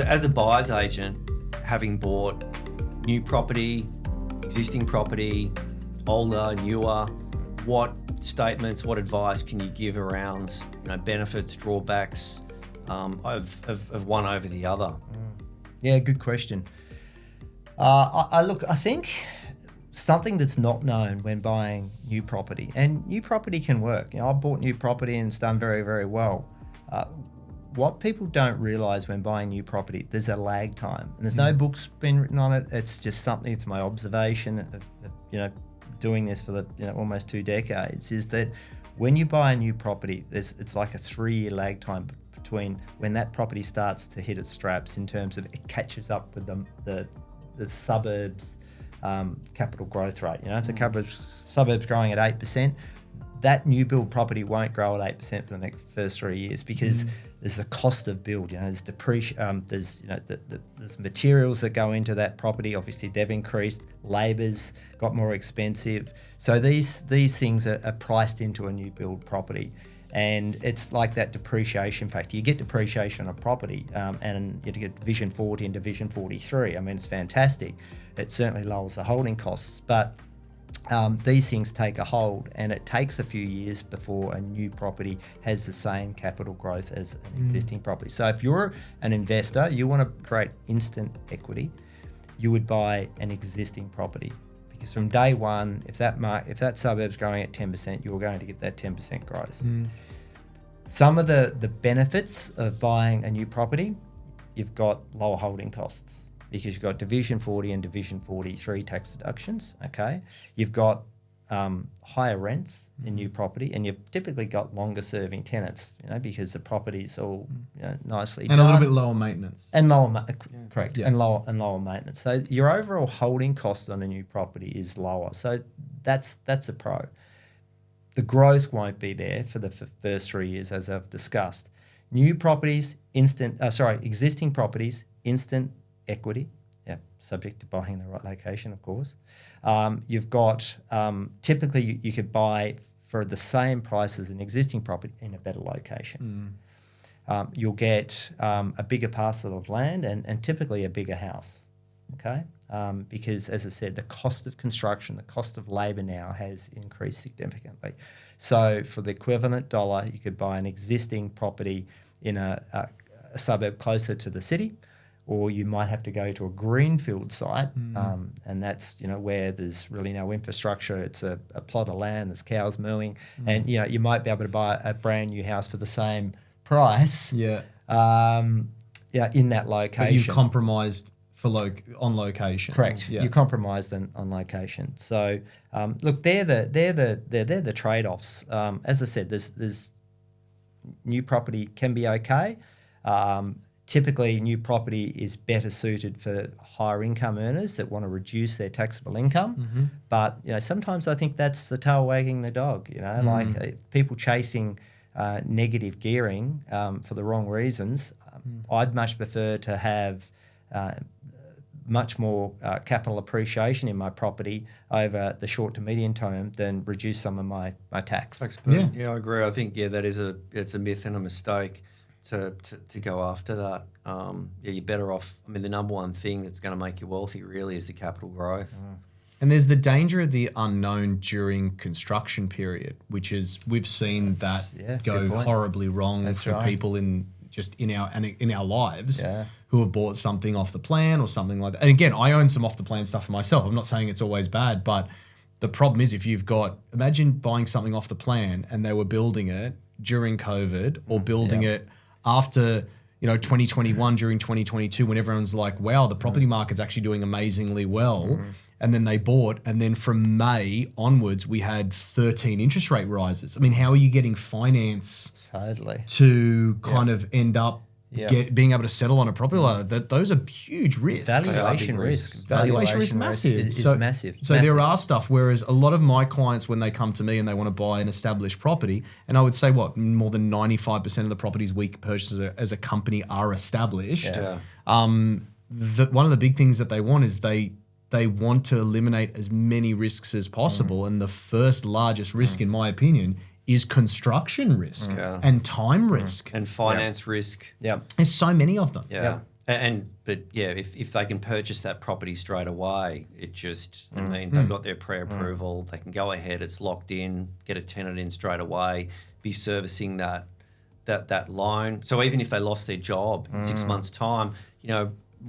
as a buyer's agent, having bought new property, existing property, older, newer, what statements, what advice can you give around benefits, drawbacks of one over the other? Yeah, good question. I think something that's not known when buying new property, and new property can work. I've bought new property and it's done very, very well. What people don't realise when buying new property, there's a lag time, and there's no books been written on it. It's just something. It's my observation of doing this for almost 2 decades. Is that when you buy a new property, it's like a 3-year lag time between when that property starts to hit its straps in terms of it catches up with the suburbs capital growth rate. So suburbs growing at 8%. That new build property won't grow at 8% for the next first 3 years because there's the cost of build. There's depreciation. There's there's materials that go into that property. Obviously, they've increased. Labour's got more expensive. So these things are priced into a new build property, and it's like that depreciation factor. You get depreciation on a property, and you get Division 40 and Division 43. I mean, it's fantastic. It certainly lowers the holding costs, but these things take a hold, and it takes a few years before a new property has the same capital growth as an existing property. So if you're an investor, you want to create instant equity, you would buy an existing property, because from day one, if that suburb's growing at 10%, you're going to get that 10% growth. Some of the benefits of buying a new property, you've got lower holding costs, because you've got Division 40 and Division 43 tax deductions, okay? You've got higher rents in new property, and you've typically got longer serving tenants, because the property's all nicely done. And a little bit lower maintenance. And correct, yeah. and lower maintenance. So your overall holding cost on a new property is lower. So that's a pro. The growth won't be there for the first 3 years, as I've discussed. New properties, existing properties, instant equity, subject to buying in the right location, of course. You've got, typically you could buy for the same price as an existing property in a better location. You'll get a bigger parcel of land and typically a bigger house, okay? Because, as I said, the cost of construction, the cost of labour now has increased significantly. So for the equivalent dollar, you could buy an existing property in a suburb closer to the city, or you might have to go to a greenfield site, and that's where there's really no infrastructure. It's a plot of land, there's cows mooing, and you might be able to buy a brand new house for the same price. In that location. But you compromised on location. Correct. Yeah. You compromised on location. So look, they're the trade-offs. As I said, there's new property can be okay. Typically, new property is better suited for higher income earners that want to reduce their taxable income. But sometimes I think that's the tail wagging the dog. Like people chasing negative gearing for the wrong reasons. I'd much prefer to have much more capital appreciation in my property over the short to medium term than reduce some of my tax. Yeah, I agree. I think it's a myth and a mistake to go after that. You're better off. I mean, the number one thing that's going to make you wealthy really is the capital growth. And there's the danger of the unknown during construction period, which is we've seen that go horribly wrong for people in our lives who have bought something off the plan or something like that. And again, I own some off the plan stuff for myself. I'm not saying it's always bad, but the problem is imagine buying something off the plan and they were building it during COVID or building it after 2021 during 2022 when everyone's like, wow, the property market's actually doing amazingly well. And then they bought, and then from May onwards, we had 13 interest rate rises. I mean, how are you getting finance to kind of end up being able to settle on a property like that? Those are huge risks. Valuation risk massive. Is massive. So there are stuff, whereas a lot of my clients, when they come to me and they want to buy an established property, and I would say more than 95% of the properties we purchase as a company are established. One of the big things that they want is they want to eliminate as many risks as possible. And the first largest risk, in my opinion, is construction risk and time risk. And finance risk. Yeah. There's so many of them. Yeah. But if they can purchase that property straight away, it just, they've got their pre-approval, they can go ahead, it's locked in, get a tenant in straight away, be servicing that loan. So even if they lost their job in 6 months' time,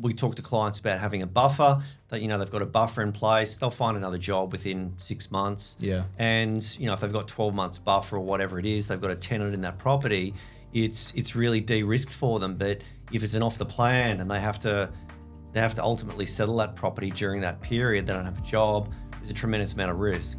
we talk to clients about having a buffer, that, they've got a buffer in place, they'll find another job within 6 months. Yeah. And, if they've got 12 months buffer or whatever it is, they've got a tenant in that property, it's really de-risked for them. But if it's an off the plan and they have to ultimately settle that property during that period, they don't have a job, there's a tremendous amount of risk.